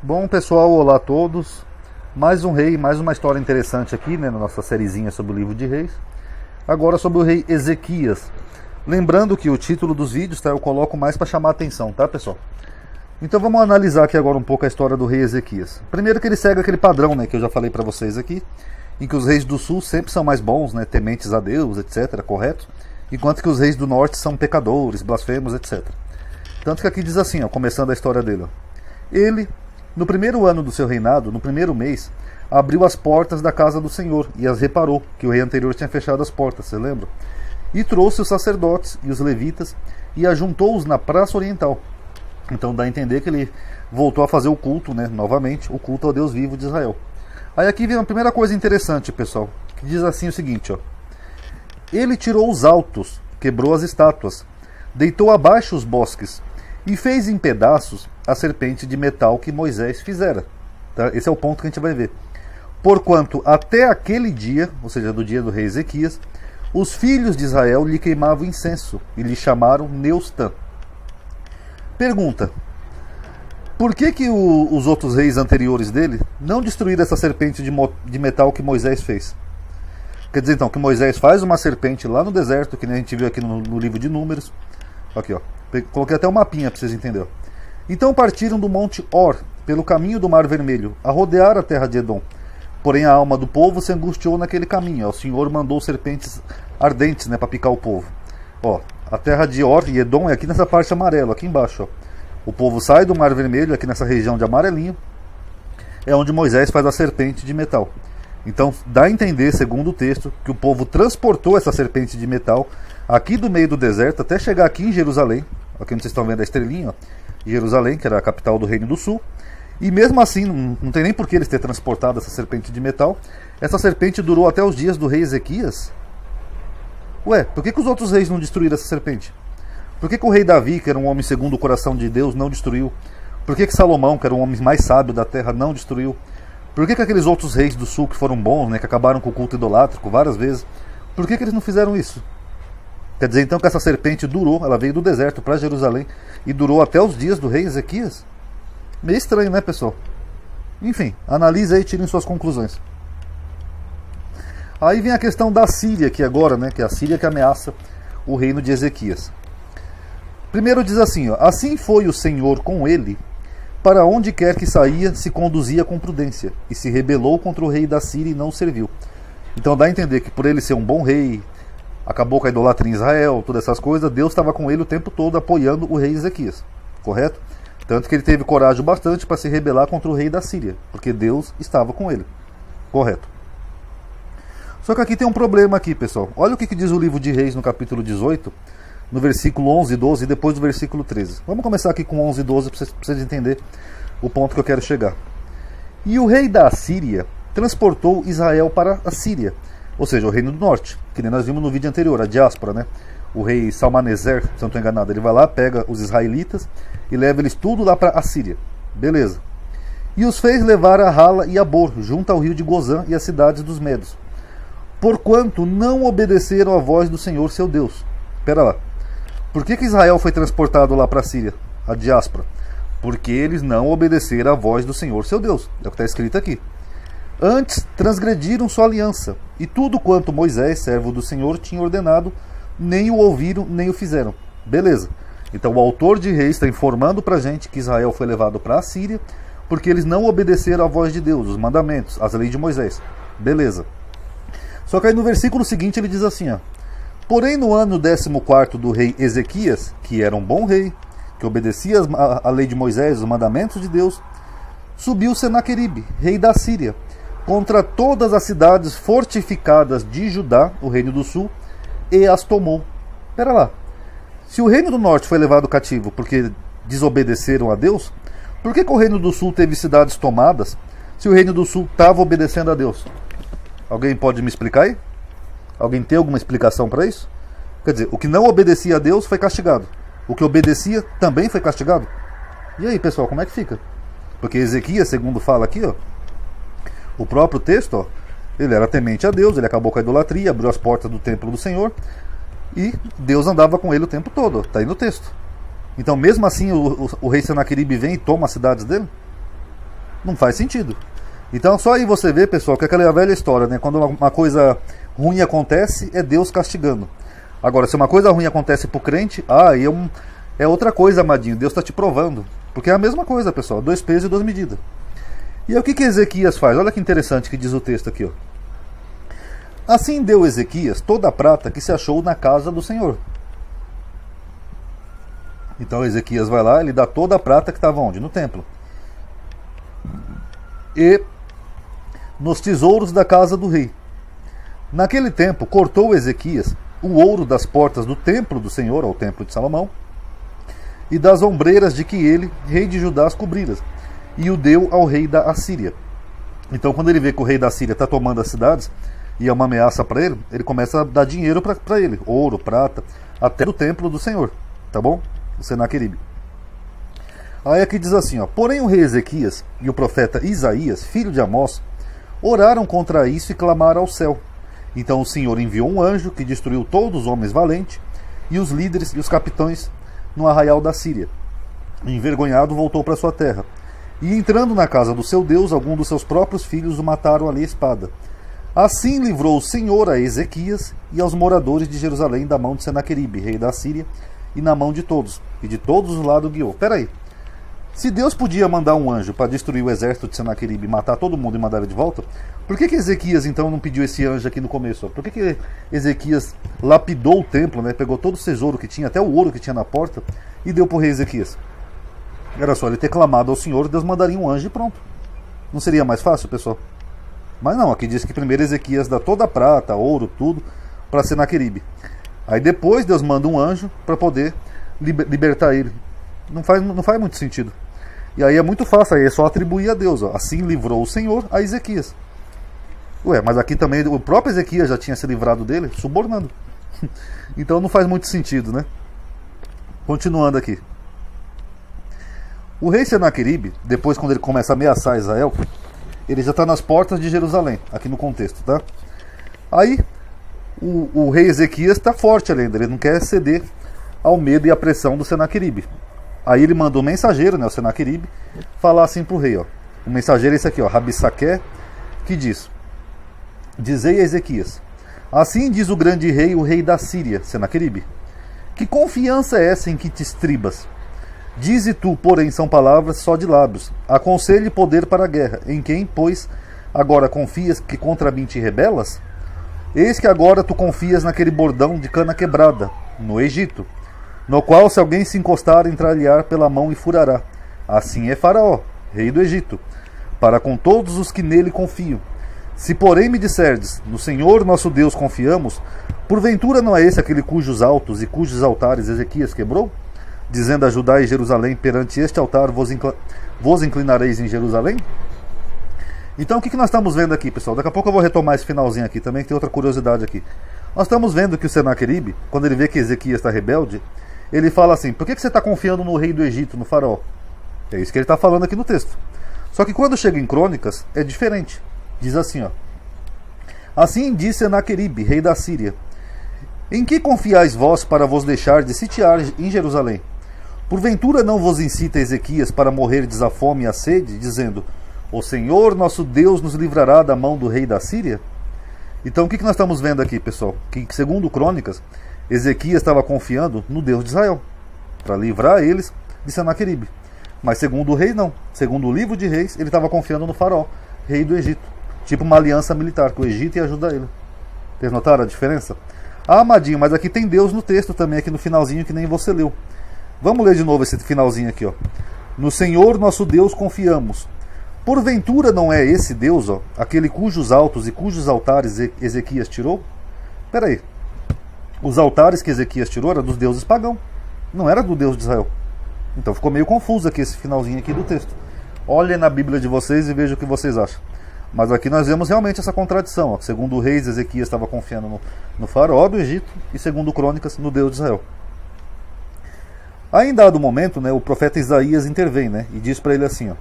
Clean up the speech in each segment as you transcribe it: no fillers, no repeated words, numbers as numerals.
Bom, pessoal, olá a todos. Mais um rei, mais uma história interessante aqui, né, na nossa sériezinha sobre o livro de reis. Agora sobre o rei Ezequias. Lembrando que o título dos vídeos, tá, eu coloco mais para chamar a atenção, tá, pessoal? Então vamos analisar aqui agora um pouco a história do rei Ezequias. Primeiro que ele segue aquele padrão, né, que eu já falei para vocês aqui, em que os reis do sul sempre são mais bons, né, tementes a Deus, etc, correto? Enquanto que os reis do norte são pecadores, blasfemos, etc. Tanto que aqui diz assim, ó, começando a história dele, ó. Ele, no primeiro ano do seu reinado, no primeiro mês, abriu as portas da casa do Senhor e as reparou, que o rei anterior tinha fechado as portas, você lembra? E trouxe os sacerdotes e os levitas e ajuntou-os na praça oriental. Então dá a entender que ele voltou a fazer o culto, né, novamente, o culto ao Deus vivo de Israel. Aí aqui vem a primeira coisa interessante, pessoal, que diz assim o seguinte, ó. Ele tirou os altos, quebrou as estátuas, deitou abaixo os bosques e fez em pedaços a serpente de metal que Moisés fizera. Tá? Esse é o ponto que a gente vai ver. Porquanto até aquele dia, ou seja, do dia do rei Ezequias, os filhos de Israel lhe queimavam incenso e lhe chamaram Neustã. Pergunta: por que os outros reis anteriores dele não destruíram essa serpente de metal que Moisés fez? Quer dizer então que Moisés faz uma serpente lá no deserto, que nem a gente viu aqui no livro de Números. Aqui, ó. Coloquei até um mapinha para vocês entenderem. Então partiram do monte Or, pelo caminho do Mar Vermelho, a rodear a terra de Edom. Porém a alma do povo se angustiou naquele caminho. Ó. O Senhor mandou serpentes ardentes, né, para picar o povo. Ó, a terra de Or e Edom é aqui nessa parte amarela, aqui embaixo. Ó. O povo sai do Mar Vermelho, aqui nessa região de amarelinho, é onde Moisés faz a serpente de metal. Então dá a entender, segundo o texto, que o povo transportou essa serpente de metal aqui do meio do deserto até chegar aqui em Jerusalém. Aqui onde vocês estão vendo a estrelinha, ó, Jerusalém, que era a capital do Reino do Sul. E mesmo assim, não tem nem por que eles terem transportado essa serpente de metal. Essa serpente durou até os dias do rei Ezequias. Ué, por que os outros reis não destruíram essa serpente? Por que o rei Davi, que era um homem segundo o coração de Deus, não destruiu? Por que Salomão, que era o homem mais sábio da terra, não destruiu? Por que aqueles outros reis do sul que foram bons, né, que acabaram com o culto idolátrico várias vezes, por que eles não fizeram isso? Quer dizer então que essa serpente durou, ela veio do deserto para Jerusalém e durou até os dias do rei Ezequias? Meio estranho, né, pessoal? Enfim, analise aí e tirem suas conclusões. Aí vem a questão da Síria aqui agora, né, que é a Síria que ameaça o reino de Ezequias. Primeiro diz assim, ó, assim foi o Senhor com ele, para onde quer que saía, se conduzia com prudência, e se rebelou contra o rei da Síria e não o serviu. Então dá a entender que por ele ser um bom rei, acabou com a idolatria em Israel, todas essas coisas, Deus estava com ele o tempo todo apoiando o rei Ezequias, correto? Tanto que ele teve coragem bastante para se rebelar contra o rei da Síria, porque Deus estava com ele, correto? Só que aqui tem um problema aqui, pessoal. Olha o que diz o livro de Reis no capítulo 18, no versículo 11 e 12 e depois do versículo 13. Vamos começar aqui com 11 e 12 para vocês entenderem o ponto que eu quero chegar. E o rei da Síria transportou Israel para a Síria, ou seja, o reino do norte, que nem nós vimos no vídeo anterior, a diáspora, né? O rei Salmaneser, se não estou enganado, ele vai lá, pega os israelitas e leva eles tudo lá para a Síria. Beleza. E os fez levar a Hala e a Bor, junto ao rio de Gozã e as cidades dos Medos. Porquanto não obedeceram à voz do Senhor seu Deus. Espera lá. Por que Israel foi transportado lá para a Síria, a diáspora? Porque eles não obedeceram à voz do Senhor seu Deus. É o que está escrito aqui. Antes transgrediram sua aliança, e tudo quanto Moisés, servo do Senhor, tinha ordenado, nem o ouviram, nem o fizeram. Beleza. Então o autor de Reis está informando para a gente que Israel foi levado para a Síria, porque eles não obedeceram à voz de Deus, os mandamentos, as leis de Moisés. Beleza. Só que aí no versículo seguinte ele diz assim, ó, porém no ano 14º do rei Ezequias, que era um bom rei, que obedecia a lei de Moisés, os mandamentos de Deus, subiu Senaqueribe, rei da Síria, contra todas as cidades fortificadas de Judá, o reino do sul, e as tomou. Espera lá. Se o reino do norte foi levado cativo porque desobedeceram a Deus, por que o reino do sul teve cidades tomadas se o reino do sul estava obedecendo a Deus? Alguém pode me explicar aí? Alguém tem alguma explicação para isso? Quer dizer, o que não obedecia a Deus foi castigado. O que obedecia também foi castigado. E aí, pessoal, como é que fica? Porque Ezequias, segundo fala aqui, ó, o próprio texto, ó, ele era temente a Deus, ele acabou com a idolatria, abriu as portas do templo do Senhor, e Deus andava com ele o tempo todo, está aí no texto. Então mesmo assim o rei Senaqueribe vem e toma as cidades dele? Não faz sentido. Então só aí você vê, pessoal, que é aquela velha história, né? Quando uma coisa ruim acontece, é Deus castigando. Agora, se uma coisa ruim acontece pro crente, é outra coisa, amadinho. Deus está te provando. Porque é a mesma coisa, pessoal. 2 pesos e 2 medidas. E aí o que Ezequias faz? Olha que interessante que diz o texto aqui, ó. Assim deu Ezequias toda a prata que se achou na casa do Senhor. Então Ezequias vai lá, ele dá toda a prata que estava onde? No templo. E nos tesouros da casa do rei. Naquele tempo cortou Ezequias o ouro das portas do templo do Senhor, ao templo de Salomão, e das ombreiras de que ele, rei de Judá, as cobrira, e o deu ao rei da Assíria. Então quando ele vê que o rei da Assíria está tomando as cidades, e é uma ameaça para ele, ele começa a dar dinheiro para ele, ouro, prata, até do templo do Senhor, tá bom? O Senaqueribe. Aí aqui diz assim, ó, porém o rei Ezequias e o profeta Isaías, filho de Amós, oraram contra isso e clamaram ao céu. Então o Senhor enviou um anjo que destruiu todos os homens valentes e os líderes e os capitães no arraial da Síria. Envergonhado voltou para sua terra. E entrando na casa do seu Deus, alguns dos seus próprios filhos o mataram ali à espada. Assim livrou o Senhor a Ezequias e aos moradores de Jerusalém da mão de Senaqueribe, rei da Síria, e na mão de todos, e de todos os lados guiou. Peraí, se Deus podia mandar um anjo para destruir o exército de Senaqueribe, matar todo mundo e mandar ele de volta, por que Ezequias então não pediu esse anjo aqui no começo? Por que Ezequias lapidou o templo, né? Pegou todo o tesouro que tinha, até o ouro que tinha na porta, e deu para o rei Ezequias? Era só ele ter clamado ao Senhor, Deus mandaria um anjo e pronto. Não seria mais fácil, pessoal? Mas não, aqui diz que primeiro Ezequias dá toda a prata, ouro, tudo, para Senaqueribe. Aí depois Deus manda um anjo para poder libertar ele. Não faz muito sentido. E aí é muito fácil, aí é só atribuir a Deus. Ó. Assim livrou o Senhor a Ezequias. Ué, mas aqui também o próprio Ezequias já tinha se livrado dele, subornando. Então não faz muito sentido, né? Continuando aqui. O rei Senaqueribe, depois quando ele começa a ameaçar Israel, ele já está nas portas de Jerusalém, aqui no contexto, tá? Aí o rei Ezequias está forte ainda, ele não quer ceder ao medo e à pressão do Senaqueribe. Aí ele mandou um mensageiro, né, o Senaqueribe, falar assim para o rei, ó. O mensageiro é esse aqui, ó, Rabissaqué, que diz: dizei a Ezequias, assim diz o grande rei, o rei da Síria, Senaqueribe, que confiança é essa em que te estribas? Dize tu, porém, são palavras só de lábios. Aconselhe poder para a guerra, em quem, pois, agora confias que contra mim te rebelas? Eis que agora tu confias naquele bordão de cana quebrada, no Egito, no qual se alguém se encostar, entrar-lhe-á pela mão e furará. Assim é Faraó, rei do Egito, para com todos os que nele confiam. Se porém me disserdes, no Senhor nosso Deus confiamos, porventura não é esse aquele cujos altos e cujos altares Ezequias quebrou? Dizendo a Judá e Jerusalém, perante este altar vos inclinareis em Jerusalém? Então o que nós estamos vendo aqui, pessoal? Daqui a pouco eu vou retomar esse finalzinho aqui também, que tem outra curiosidade aqui. Nós estamos vendo que o Senaqueribe, quando ele vê que Ezequias está rebelde, ele fala assim, por que você está confiando no rei do Egito, no faraó? É isso que ele está falando aqui no texto. Só que quando chega em Crônicas, é diferente. Diz assim, ó. Assim disse Senaqueribe, rei da Síria, em que confiais vós para vos deixar de sitiar em Jerusalém? Porventura não vos incita Ezequias para morrerdes à fome e à sede, dizendo, o Senhor nosso Deus nos livrará da mão do rei da Síria? Então o que nós estamos vendo aqui, pessoal? Que segundo Crônicas, Ezequias estava confiando no Deus de Israel, para livrar eles de Senaqueribe. Mas segundo o rei, não. Segundo o livro de Reis, ele estava confiando no faraó, rei do Egito. Tipo uma aliança militar, que o Egito ia ajudar ele. Vocês notaram a diferença? Ah, amadinho, mas aqui tem Deus no texto também, aqui no finalzinho, que nem você leu. Vamos ler de novo esse finalzinho aqui, ó. No Senhor nosso Deus confiamos. Porventura não é esse Deus, ó, aquele cujos altos e cujos altares Ezequias tirou? Espera aí. Os altares que Ezequias tirou eram dos deuses pagãos. Não era do Deus de Israel. Então ficou meio confuso aqui esse finalzinho aqui do texto. Olhem na Bíblia de vocês e vejam o que vocês acham. Mas aqui nós vemos realmente essa contradição. Ó. Segundo o Reis, Ezequias estava confiando no faraó do Egito e segundo Crônicas, no Deus de Israel. Aí em dado momento, né, o profeta Isaías intervém, né, e diz para ele assim, ó,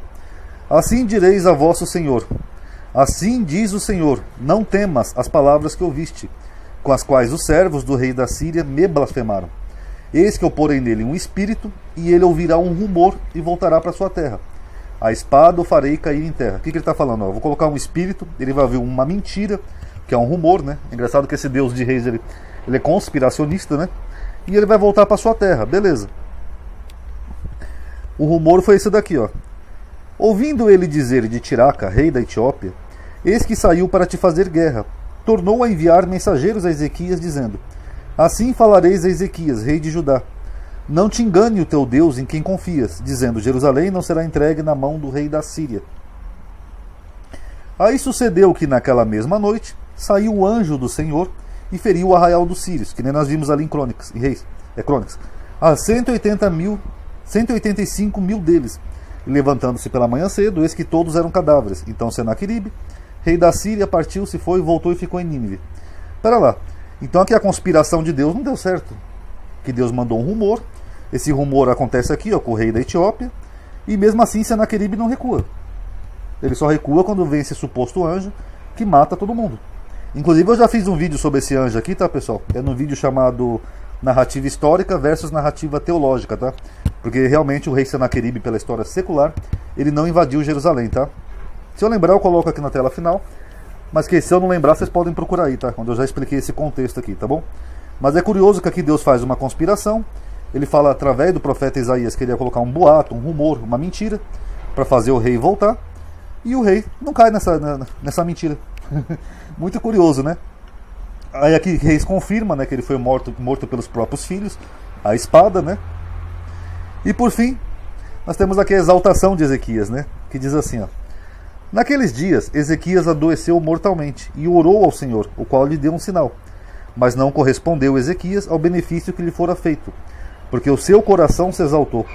assim direis a vosso Senhor, assim diz o Senhor, não temas as palavras que ouviste, com as quais os servos do rei da Síria me blasfemaram. Eis que eu porei nele um espírito, e ele ouvirá um rumor e voltará para sua terra. a espada o farei cair em terra. O que ele está falando? Ó, vou colocar um espírito, ele vai ouvir uma mentira, que é um rumor, né? Engraçado que esse Deus de reis, ele é conspiracionista, né? E ele vai voltar para sua terra, beleza. O rumor foi esse daqui, ó. Ouvindo ele dizer de Tiraca, rei da Etiópia, eis que saiu para te fazer guerra, tornou a enviar mensageiros a Ezequias, dizendo: assim falareis a Ezequias, rei de Judá: não te engane o teu Deus em quem confias, dizendo: Jerusalém não será entregue na mão do rei da Síria. Aí sucedeu que naquela mesma noite saiu o anjo do Senhor e feriu o arraial dos sírios, que nem nós vimos ali em Crônicas, em Reis, Crônicas, a 185 mil deles. E levantando-se pela manhã cedo, eis que todos eram cadáveres. Então Senaqueribe, rei da Síria, partiu-se, foi, voltou e ficou em Nínive. Pera lá, então aqui a conspiração de Deus não deu certo. Que Deus mandou um rumor, esse rumor acontece aqui, ó, com o rei da Etiópia, e mesmo assim Senaqueribe não recua. Ele só recua quando vem esse suposto anjo que mata todo mundo. Inclusive eu já fiz um vídeo sobre esse anjo aqui, tá, pessoal? É num vídeo chamado Narrativa Histórica versus Narrativa Teológica, tá? Porque realmente o rei Senaqueribe, pela história secular, ele não invadiu Jerusalém, tá? Se eu lembrar, eu coloco aqui na tela final, mas que se eu não lembrar, vocês podem procurar aí, tá? Onde eu já expliquei esse contexto aqui, tá bom? Mas é curioso que aqui Deus faz uma conspiração, ele fala através do profeta Isaías que ele ia colocar um boato, um rumor, uma mentira, para fazer o rei voltar, e o rei não cai nessa mentira. Muito curioso, né? Aí aqui Reis confirma, né, que ele foi morto pelos próprios filhos, a espada, né? E por fim, nós temos aqui a exaltação de Ezequias, né? Que diz assim, ó: naqueles dias Ezequias adoeceu mortalmente e orou ao Senhor, o qual lhe deu um sinal. Mas não correspondeu Ezequias ao benefício que lhe fora feito, porque o seu coração se exaltou.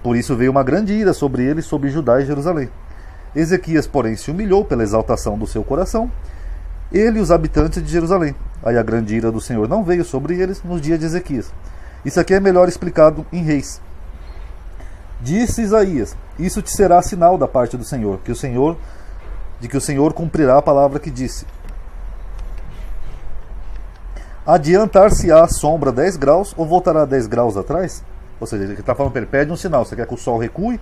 Por isso veio uma grande ira sobre ele, sobre Judá e Jerusalém. Ezequias, porém, se humilhou pela exaltação do seu coração, ele e os habitantes de Jerusalém. Aí a grande ira do Senhor não veio sobre eles nos dias de Ezequias. Isso aqui é melhor explicado em Reis. Disse Isaías: isso te será sinal da parte do Senhor, de que o Senhor cumprirá a palavra que disse. Adiantar-se-á a sombra 10 graus ou voltará 10 graus atrás? Ou seja, ele está falando para ele: pede um sinal, você quer que o sol recue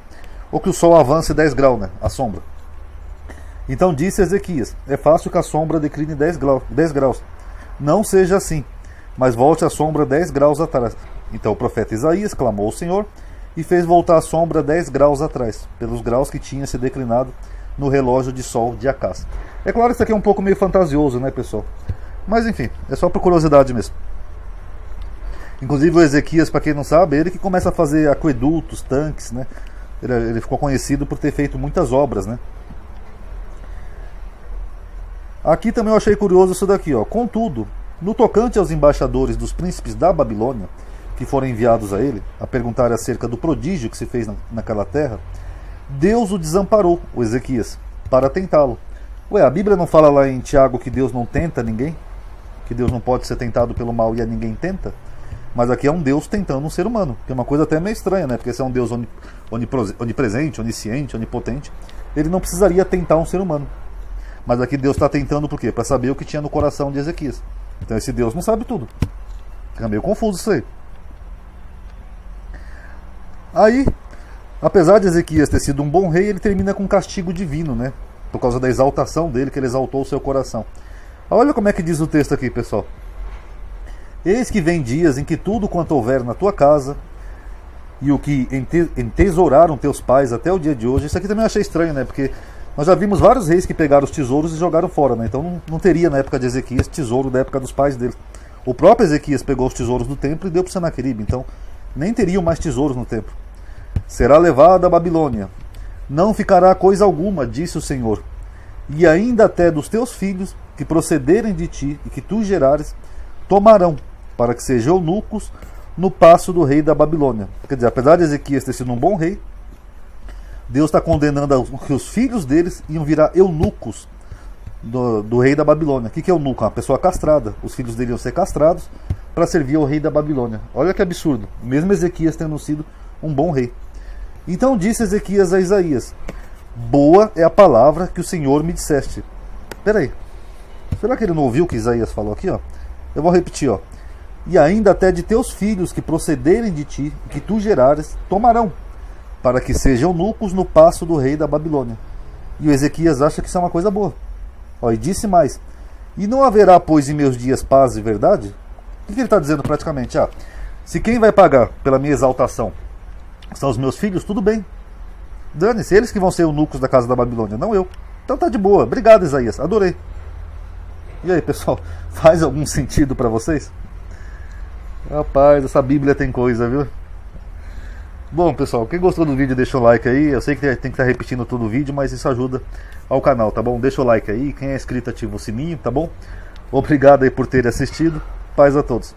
ou que o sol avance 10 graus, né? A sombra. Então disse Ezequias: é fácil que a sombra decline 10 graus. Não seja assim, mas volte a sombra 10 graus atrás. Então o profeta Isaías clamou ao Senhor e fez voltar a sombra 10 graus atrás, pelos graus que tinha se declinado no relógio de sol de Acás. É claro que isso aqui é um pouco meio fantasioso, né, pessoal? Mas enfim, é só por curiosidade mesmo. Inclusive o Ezequias, para quem não sabe, é ele que começa a fazer aquedutos, tanques, né? Ele ficou conhecido por ter feito muitas obras, né? Aqui também eu achei curioso isso daqui, ó. Contudo, no tocante aos embaixadores dos príncipes da Babilônia, que foram enviados a ele, a perguntar acerca do prodígio que se fez naquela terra, Deus o desamparou, o Ezequias, para tentá-lo. Ué, a Bíblia não fala lá em Tiago que Deus não tenta ninguém? Que Deus não pode ser tentado pelo mal e a ninguém tenta? Mas aqui é um Deus tentando um ser humano, que é uma coisa até meio estranha, né? Porque se é um Deus onipresente, onisciente, onipotente, ele não precisaria tentar um ser humano. Mas aqui Deus está tentando por quê? Para saber o que tinha no coração de Ezequias. Então esse Deus não sabe tudo. Fica meio confuso isso aí. Aí, apesar de Ezequias ter sido um bom rei, ele termina com um castigo divino, né? Por causa da exaltação dele, que ele exaltou o seu coração. Olha como é que diz o texto aqui, pessoal. Eis que vem dias em que tudo quanto houver na tua casa e o que entesouraram teus pais até o dia de hoje. Isso aqui também eu achei estranho, né? Porque nós já vimos vários reis que pegaram os tesouros e jogaram fora, né? Então não teria na época de Ezequias tesouro da época dos pais dele. O próprio Ezequias pegou os tesouros do templo e deu para Senaqueribe. Então nem teriam mais tesouros no templo. Será levada a Babilônia. Não ficará coisa alguma, disse o Senhor. E ainda até dos teus filhos que procederem de ti e que tu gerares, tomarão, para que sejam eunucos no paço do rei da Babilônia. Quer dizer, apesar de Ezequias ter sido um bom rei, Deus está condenando que os filhos deles iam virar eunucos do rei da Babilônia. O que é eunuco? Uma pessoa castrada. Os filhos dele iam ser castrados para servir ao rei da Babilônia. Olha que absurdo. Mesmo Ezequias tendo sido um bom rei. Então disse Ezequias a Isaías: boa é a palavra que o Senhor me disseste. Espera aí. Será que ele não ouviu o que Isaías falou aqui? Ó? Eu vou repetir. Ó. E ainda até de teus filhos que procederem de ti, que tu gerares, tomarão, para que sejam eunucos no paço do rei da Babilônia. E o Ezequias acha que isso é uma coisa boa. Ó, e disse mais: e não haverá, pois, em meus dias paz e verdade? O que ele está dizendo praticamente? Se quem vai pagar pela minha exaltação são os meus filhos, tudo bem. Dane-se, eles que vão ser eunucos da casa da Babilônia, não eu. Então tá de boa. Obrigado, Isaías. Adorei. E aí, pessoal? Faz algum sentido para vocês? Rapaz, essa Bíblia tem coisa, viu? Bom, pessoal, quem gostou do vídeo deixa o like aí. Eu sei que tem que estar repetindo todo o vídeo, mas isso ajuda ao canal, tá bom? Deixa o like aí. Quem é inscrito ativa o sininho, tá bom? Obrigado aí por ter assistido. Paz a todos.